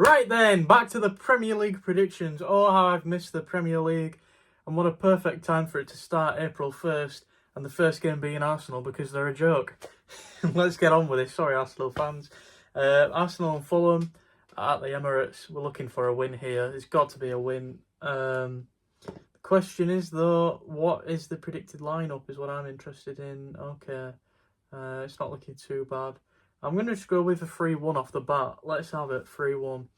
Right then, back to the Premier League predictions. Oh, how I've missed the Premier League. And what a perfect time for it to start April 1st. And the first game being Arsenal because they're a joke. Let's get on with it. Sorry, Arsenal fans. Arsenal and Fulham at the Emirates. We're looking for a win here. It's got to be a win. The question is, though, what is the predicted lineup is what I'm interested in. Okay. It's not looking too bad. I'm going to just go with a 3-1 off the bat. Let's have it, 3-1.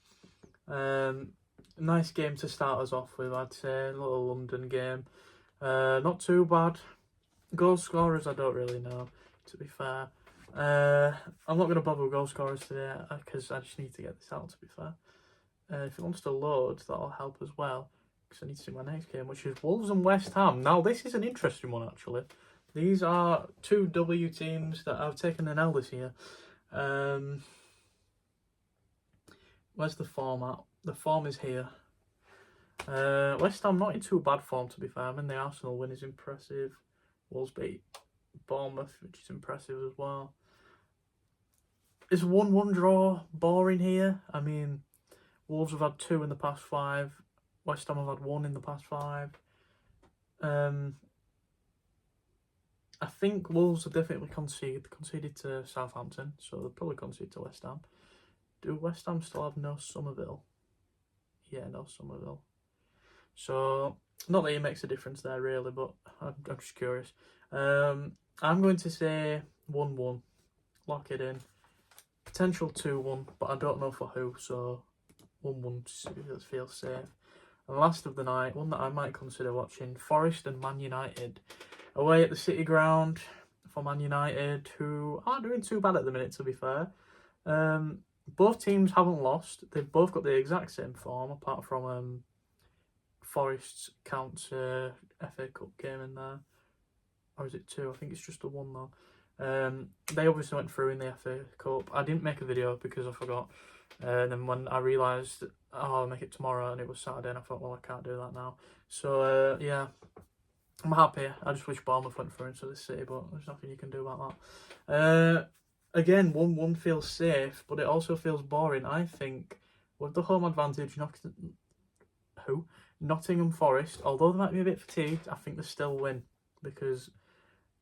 Nice game to start us off with, I'd say. A little London game. Not too bad. Goal scorers, I don't really know, to be fair. I'm not going to bother with goal scorers today because I just need to get this out, to be fair. If it wants to load, that'll help as well. Because I need to see my next game, which is Wolves and West Ham. Now, this is an interesting one, actually. These are two W teams that have taken an L this year. Where's the form at? The form is here. West Ham not in too bad form, to be fair. I mean, the Arsenal win is impressive. Wolves beat Bournemouth, which is impressive as well. Is 1-1 draw boring here? I mean, Wolves have had 2 in the past 5. West Ham have had 1 in the past 5. I think Wolves have definitely conceded to Southampton, so they'll probably concede to West Ham. Do West Ham still have no Somerville? Yeah, no Somerville. So, not that it makes a difference there, really, but I'm just curious. I'm going to say 1-1. Lock it in. Potential 2-1, but I don't know for who, so 1-1 feels safe. And last of the night, one that I might consider watching, Forest and Man United. Away at the City Ground for Man United, who aren't doing too bad at the minute, to be fair. Both teams haven't lost. They've both got the exact same form, apart from Forest's counts FA Cup game in there. Or is it 2? I think it's just a 1 though. They obviously went through in the FA Cup. I didn't make a video because I forgot. And then when I realised, I'll make it tomorrow, and it was Saturday, and I thought, well, I can't do that now. So, yeah. I'm happy. I just wish Bournemouth went through into the City, but there's nothing you can do about that. Again, 1-1 feels safe, but it also feels boring. I think with the home advantage, Nottingham Forest, although they might be a bit fatigued, I think they still win because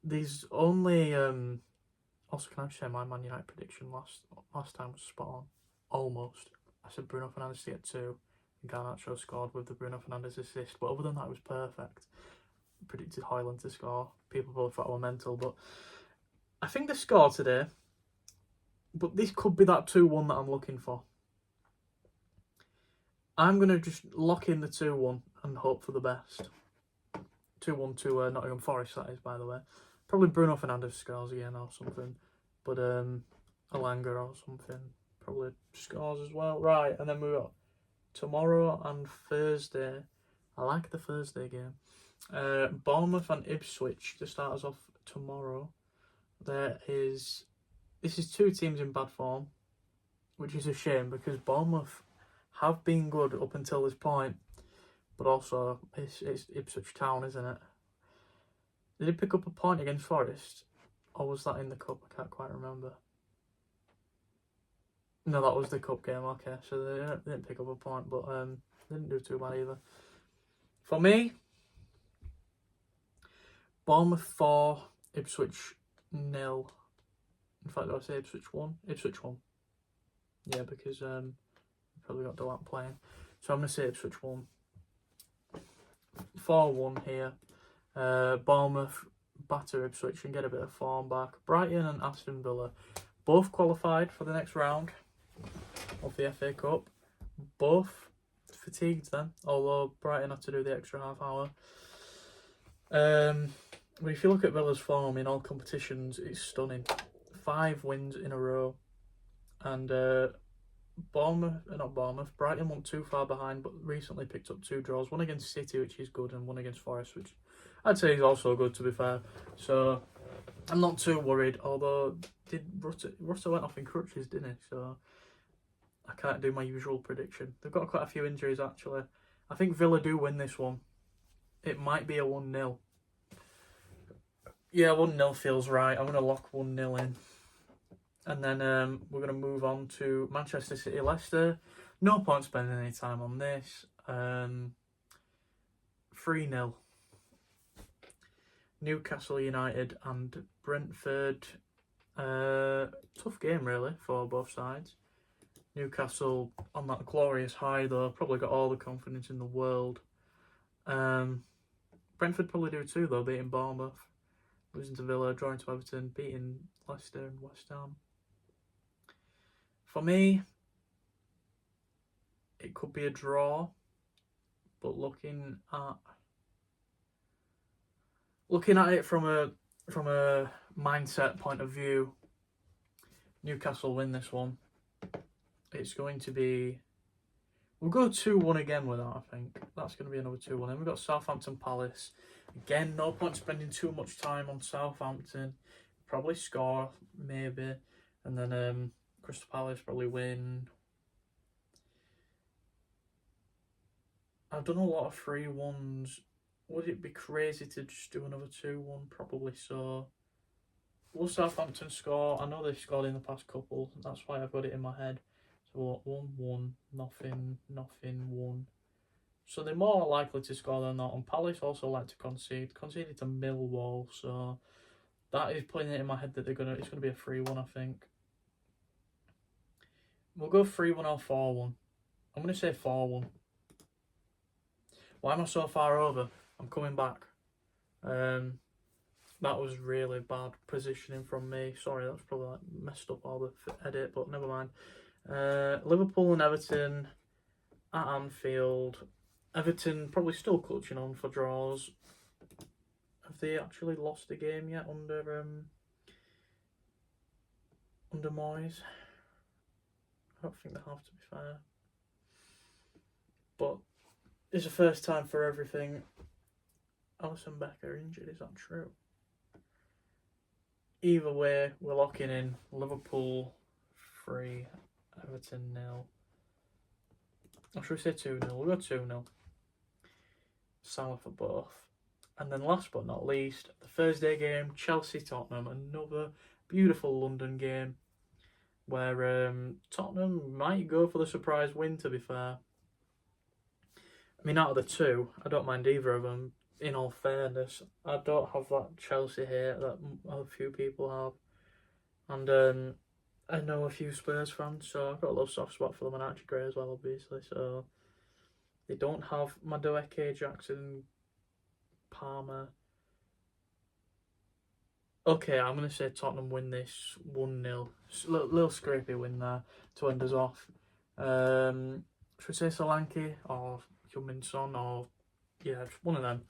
these only. Also, can I just say my Man United prediction last time was spot on, almost. I said Bruno Fernandes to get 2, and Garnacho scored with the Bruno Fernandes assist, but other than that, it was perfect. Predicted Højlund to score. People probably thought I were mental, but I think they scored today. But this could be that 2-1 that I'm looking for. I'm going to just lock in the 2-1 and hope for the best. 2-1 to Nottingham Forest, that is, by the way. Probably Bruno Fernandes scores again or something. But Alanga or something probably scores as well. Right, and then we've got tomorrow and Thursday. I like the Thursday game. Bournemouth and Ipswich to start us off tomorrow. This is 2 teams in bad form, which is a shame because Bournemouth have been good up until this point, but also it's Ipswich Town, isn't it? Did he pick up a point against Forest, or was that in the cup? I can't quite remember. No, that was the cup game. Okay, so they didn't pick up a point, but they didn't do too bad either. For me, Bournemouth 4, Ipswich 0. In fact, do I say Ipswich 1? Ipswich 1. Yeah, because we've probably got Delant playing. So I'm going to say Ipswich 1. 4-1 here. Bournemouth batter Ipswich and get a bit of form back. Brighton and Aston Villa both qualified for the next round of the FA Cup. Both fatigued then, although Brighton had to do the extra half hour. But if you look at Villa's form in all competitions, it's stunning. 5 wins in a row. And Brighton weren't too far behind, but recently picked up 2 draws. One against City, which is good, and one against Forest, which I'd say is also good, to be fair. So I'm not too worried, although Rutter went off in crutches, didn't he? So I can't do my usual prediction. They've got quite a few injuries, actually. I think Villa do win this one. It might be a 1-0. Yeah, 1-0 feels right. I'm going to lock 1-0 in. And then we're going to move on to Manchester City, Leicester. No point spending any time on this. 3-0. Newcastle United and Brentford. Tough game really for both sides. Newcastle on that glorious high though, probably got all the confidence in the world. Brentford probably do too though, beating Bournemouth, losing to Villa, drawing to Everton, beating Leicester and West Ham. For me, it could be a draw, but looking at it from a mindset point of view, Newcastle win this one. It's going to be... We'll go 2-1 again with that, I think. That's going to be another 2-1. Then we've got Southampton Palace. Again, no point spending too much time on Southampton. Probably score, maybe. And then Crystal Palace probably win. I've done a lot of 3-1s. Would it be crazy to just do another 2-1? Probably so. Will Southampton score? I know they've scored in the past couple. That's why I've got it in my head. So 1-1, nothing, 1. So they're more likely to score than not. And Palace also like to concede. Conceded to Millwall, so that is putting it in my head that it's gonna be a 3-1, I think. We'll go 3-1 or 4-1. I'm gonna say 4-1. Why am I so far over? I'm coming back. That was really bad positioning from me. Sorry, that's probably like messed up all the edit, but never mind. Liverpool and Everton at Anfield. Everton probably still clutching on for draws. Have they actually lost a game yet under Moyes? I don't think they have, to be fair. But it's the first time for everything. Alisson Becker injured, is that true? Either way, we're locking in Liverpool 3, Everton 0. Or should we say 2-0? We'll go 2-0. Salah for both. And then last but not least, the Thursday game, Chelsea-Tottenham. Another beautiful London game where Tottenham might go for the surprise win, to be fair. I mean, out of the two, I don't mind either of them. In all fairness, I don't have that Chelsea hate that a few people have. And I know a few Spurs fans, so I've got a little soft spot for them, and Archie Gray as well, obviously. So they don't have Madueke, Jackson, Palmer. Okay, I'm going to say Tottenham win this 1-0. Little scrapey win there to end us off. Should we say Solanke or Huminson or... Yeah, just one of them.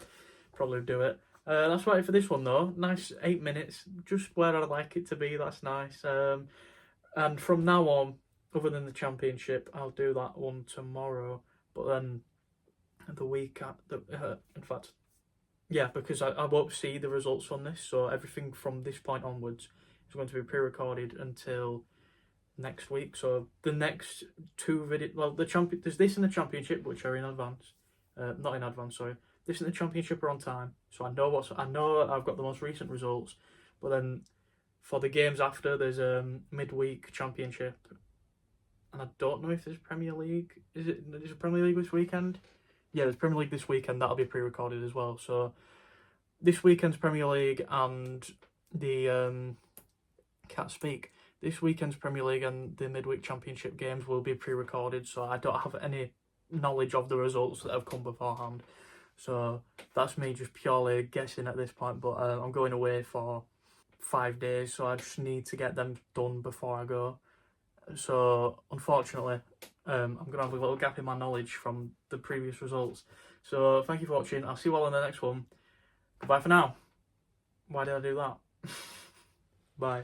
Probably do it. That's about it for this one though. Nice 8 minutes. Just where I'd like it to be. That's nice. And from now on, other than the Championship, I'll do that one tomorrow. But then the week at in fact, yeah, because I won't see the results from this. So everything from this point onwards is going to be pre-recorded until next week. So the next two videos, well, there's this in the Championship, which are in advance. Not in advance, sorry. This and the Championship are on time, so I know I've got the most recent results. But then for the games after, there's a midweek Championship, and I don't know if there's Premier League. Is a Premier League this weekend? Yeah, there's Premier League this weekend. That'll be pre-recorded as well. So this weekend's Premier League and the can't speak. This weekend's Premier League and the midweek Championship games will be pre-recorded, so I don't have any knowledge of the results that have come beforehand. So that's me just purely guessing at this point, but I'm going away for 5 days, so I just need to get them done before I go. So unfortunately, I'm going to have a little gap in my knowledge from the previous results. So thank you for watching. I'll see you all in the next one. Goodbye for now. Why did I do that? Bye.